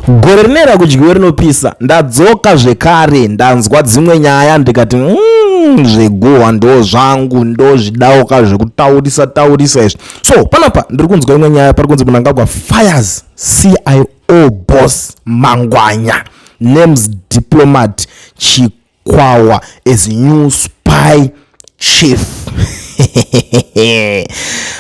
gore rinera kudyiwa rinopisa. Ndadzoka zvekare ndanzwa dzimwe nyaya ndikati zveguhwa ndo zvangu ndo zvidauka zvekutaurisa izvi. So panapa ndiri kunzwa imwe nyaya pari kunzi Mnangagwa fires CIO boss Mangwanya names diplomat Chikwawa as new spy chief.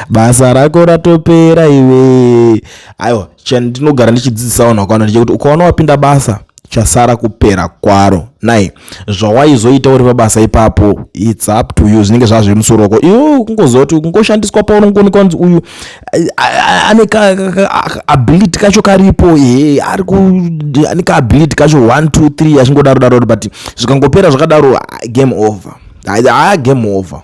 Basa rako ratopera iwe. Aiwa, chandinogara ndichidzidzisa vanhu vakawanda ndechekuti ukaona wapinda basa chasara kupera kwaro. Nai, zvawaizoita uri pabasa ipapo, it's up to you. Zvinenge zvazvo musoro wako. Iwo kungozoti kungoshandiswa paunoonekwa kunzi uyu ane ability kacho karipo, ane ability kacho 1 2 3 achingodaro but zvikangopera zvakadaro game over. Game over.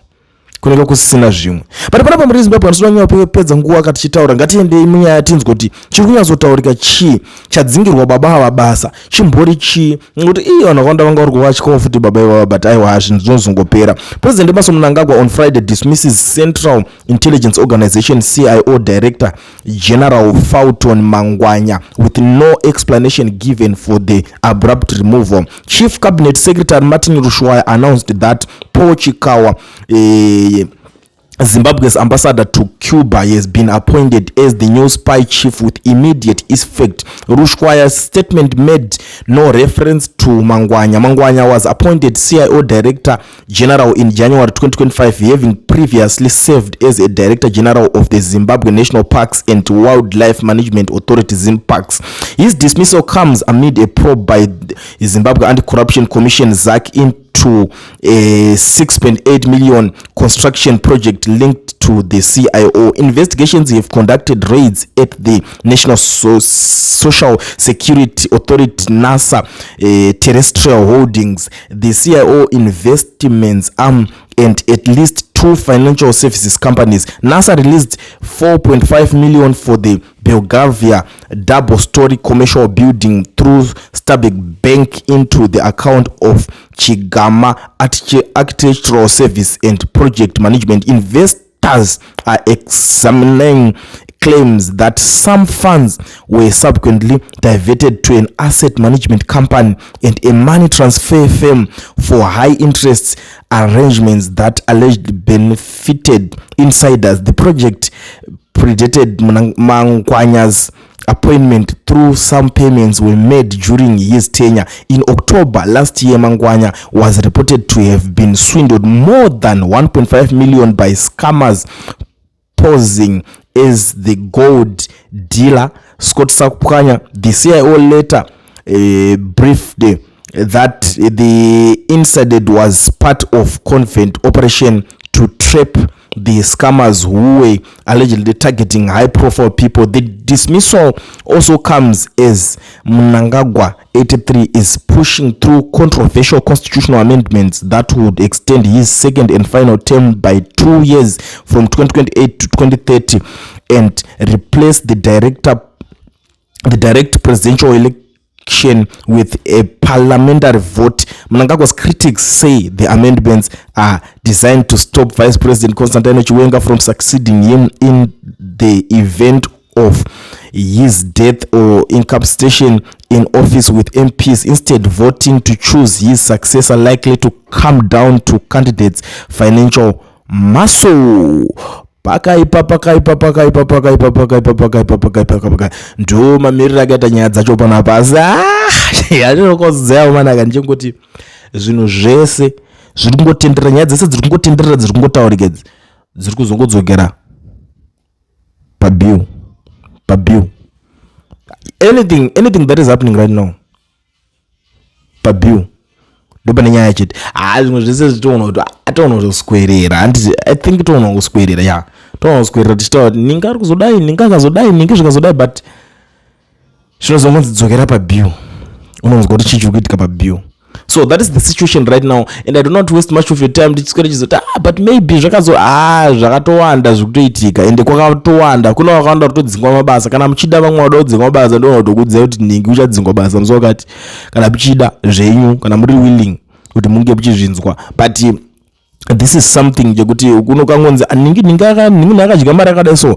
Kunenge kusina zvimwe. But panapa muri Zimbabwe ndinonyanya pedza nguwa katichitaura ngatiende munyaya tinzwe kuti chiri kunyazotaurika chi chadzingirwa baba vabasa chimbori chi ngoti vanhu vakawanda vanga vari kuvachikawo futi baba ivava but aiwa zvinhu zvinozongopera. President Emerson Mnangagwa on Friday dismisses Central Intelligence Organization CIO Director General Fulton Mangwanya with no explanation given for the abrupt removal. Chief Cabinet Secretary Martin Rushwaya announced that Paul Chikawa, Zimbabwe's ambassador to Cuba, has been appointed as the new spy chief with immediate effect. Rushwaya's statement made no reference to Mangwanya. Mangwanya was appointed CIO Director General in January 2025, having previously served as a Director General of the Zimbabwe National Parks and Wildlife Management Authority (ZIMPARKS). His dismissal comes amid a probe by the Zimbabwe Anti-Corruption Commission (ZAC) into a 6.8 million construction project linked to the CIO. Investigations have conducted raids at the National Social Security Authority (NASA) terrestrial holdings, the CIO investments arm, and at least 2 financial services companies. NASA released 4.5 million for the Belgravia double-story commercial building through Stabek Bank into the account of Chigama Architectural Service and Project Management. Investors are examining claims that some funds were subsequently diverted to an asset management company and a money transfer firm for high interest arrangements that allegedly benefited insiders. The project predated Mangwanya's appointment through some payments were made during his tenure. In October last year, Mangwanya was reported to have been swindled more than 1.5 million by scammers posing as the gold dealer Scott Sakupkanya. The CIO later briefed that the incident was part of covert operation to trap the scammers who were allegedly targeting high-profile people. The dismissal also comes as Mnangagwa 83 is pushing through controversial constitutional amendments that would extend his second and final term by 2 years from 2028 to 2030 and replace the direct presidential election with a parliamentary vote. Mnangagwa's critics say the amendments are designed to stop Vice President Constantino Chiwenga from succeeding him in the event of his death or incapacitation in office, with MPs instead voting to choose his successor likely to come down to candidates' financial muscle. Ndo mamirira akaita nyaya dzacho panapa yatinokozeya manaka ndichingoti zvinhu zvese zviri kungotenderera, nyaya dzese dziri kungotenderera, dziri kungotaurika, dziri kuzongodzokera pabill. Anything that is happening right now pabill ndopane nyaya chete. Zvimwe zvese zvitoona kuti atoona kuzoswerera, I think toona kuswerera, ya toona kuswerera tichitaura kuti ninga ari kuzodai, ninga akazodai, ninga zvikazodai, but zvinozongodzokera pabill. Unonzwa kuti chii chiri kuitika pabill. So that is the situation right now, and I do not waste much of your time ndichiswera chizoti but maybe zvakatowanda zviri kutoitika, ende kwakatowanda, kuna vakawanda kutodzingwa mabasa. Kana muchida vamwe vada kudzingwa mabasa ndonotokudzai kuti ningi uchadzingwa basa musokati, kana muchida zvenyu, kana muri willing kuti munge muchizvinzwa. But this is something yekuti kunokangonzi ningi akadya mari akadai. So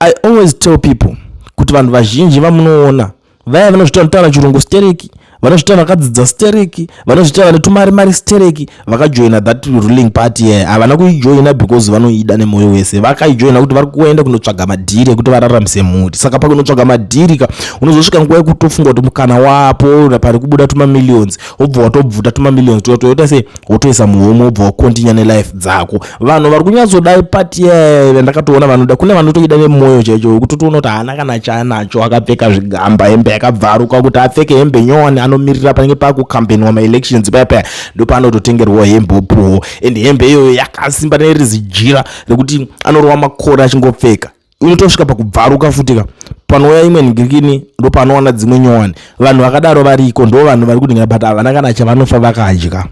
I always tell people kuti vanhu vazhinji vamunoona vaya vanozvitaura chirungu stereki, vanozvitaura vakadzidza stereki, vanozvitaura netumari mari stereki, vakajoina that ruling party here. Havana kuijoina because vanoida nemwoyo wese, vakaijoina kuti vari kuenda kunotsvaga madhiri ekuti vararamise mhuri. Saka pakunotsvaga madhiri ka unozosvika nguva yekutofunga kuti mukana wapo pari kubuda $millions, wobva watobvuta $millions toyota sei wotoisa muhomwe, wobva wakontinya nelife dzako. Vanhu vari kunyatsodai party here ndakatoona vanoda, kune vanotoida nemwoyo chaicho wekuti toona kuti haana kana chaanacho, akapfeka zvigamba, hembe yakabvaruka kuti apfeke hembe nyowani anomirira panenge pakukampenwa maelections paya ndopanototengerwa hembe opuwo, and hembe iyoyo yakasimba nerizijira rekuti anorova makora achingopfeka. Unotosvika pakubvaruka futika panouya imwe ningirikini ndopanowana dzimwe nyowani. Vanhu vakadaro variko ndo vanhu vari kudingira but havana kana chavanofa vakadya.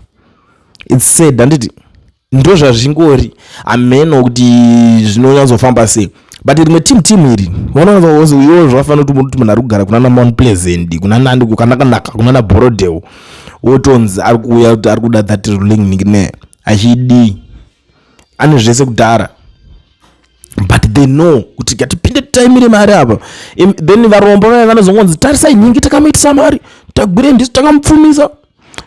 It's sad handiti, ndo zvazvingori ameno kuti zvinonyatsofamba sei. But rimwe timu iri vanoiwo zvakafanira kuti munhu ari kugara kuna Mount Pleasant, kuna Nandi, kunakanaka, kuna Borodale, wotonzi ari kuuya kuti ari kuda that ruling ningine achidi ane zvese kudhara. But they know kuti katipinde time iri mari apa, then varombo vanozongonzi tarisai nyingi takamuitisa mari, tagwire ndisi takamupfumisa,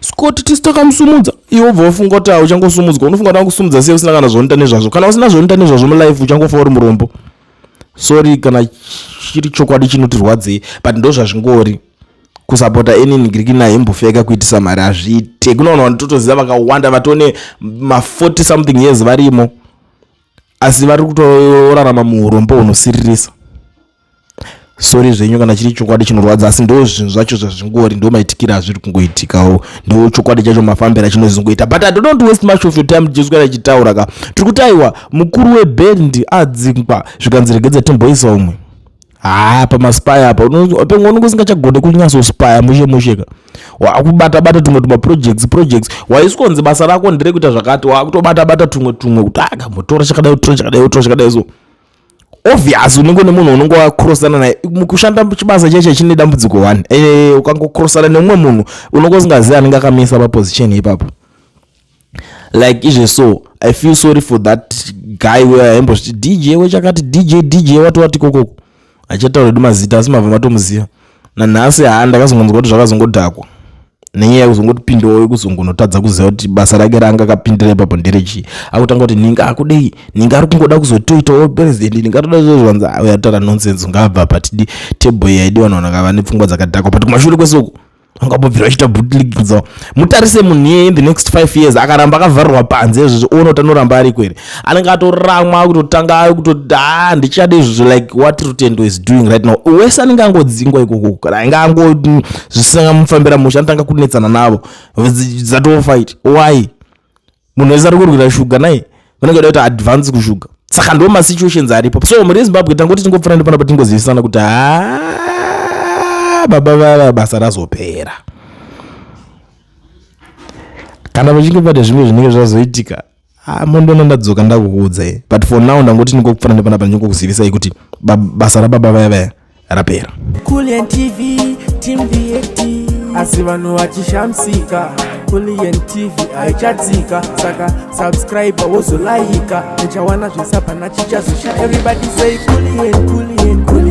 Scott tisi takamusumudza. Iwo obva wafunga kuti uchangosumudzwa, unofunga kuti angosumudza sei usina kana zvonita nezvazvo. Kana usina zvonita nezvazvo mulife uchangofa uri murombo. Sorry kana chiri chokwadi chinotirwadzei, but ndo zvazvingori. Kusapota eni ningirikina hembofeka kuitisa mari azviite. Kunoona vanhu totoziva vakawanda vatone ma40 something years varimo, asi vari kutorarama muurombo hunosiririsa. Sorry zvenyu kana chiri chokwadi chinorwadza, asi ndo zvinhu zvacho zvazvingori, ndo maitikira azviri kungoitikawo, ndo chokwadi chacho mafambira chinozongoita. But I don't waste much of your time jesu kana chitaura ka. Tiri kutaiwa mukuru weband adzingwa zvikanziregedza timboisa umwe. Pamaspaya apa pemwe unongosingachagone kunyatsospaya mushe-mushe ka. Wakubata-bata tumwe projects waiskonzi basa rako nderekuita zvakati, wakutobata-bata tumwe kuti motora chakadai so. Obvious unenge nemunhu unenge wakrosana naye mukushanda chibasa cheche chine dambudziko 1. Ukangokrosana nemumwe munhu unongosingaziva anenge akamisa paposition ipapo. Like izve so I feel sorry for that guy where aimbozviti DJ wechakati DJ wati kokoko achataura mazita asi mabva matomuziva. Nanhasi ndakazongonzwa kuti zvakazongodhakwa nenyaya yekuzongotipindawo kuzongonotadza kuziva kuti basa rake ranga akapindira ipapo nderechii. Akutanga kuti ninga akudei, ninga ari kungoda kuzotoitawo president, ninga toda zozvanza uyataura nonsense. Ungabva patidi table yaidi vanhu vakava nepfungwa dzakadhakwa, but kumashure kwesoko angambobvira achita bootlegging. Mutarise munhu iye in the next 5 years akaramba akavharirwa panze izvozvo, uona kuti anoramba ari kwere, anenge atoramwa kutotanga kutoti ndichade izvozvo like what Rutendo is doing right now. Wese anenge angodzingwa ikoko kana ainge zvisingamufambira musha, anotanga kunetsana navo dzatofight. Why? Munhu wese ari kurwira shuga naye unenge uda kuti advance kushuga. Saka ndo masituations aripo. So muri Zimbabwe tangoti tingofanira panapa tingozivisana kuti baba basa razopera. Kana vachinge pade zvimwe zvinenge zvazoitika mondona ndadzoka ndakuudza. But for now ndangoti ndingokufanira panapa ndingokuzivisai kuti basa rababa vaya rapera. Kulian TV team DAT asi vanhu vachishamsika. Kulian TV aichadzika, saka subscribe wozolaika, uchawana zvisapa nachichazosha. Everybody say Kulian.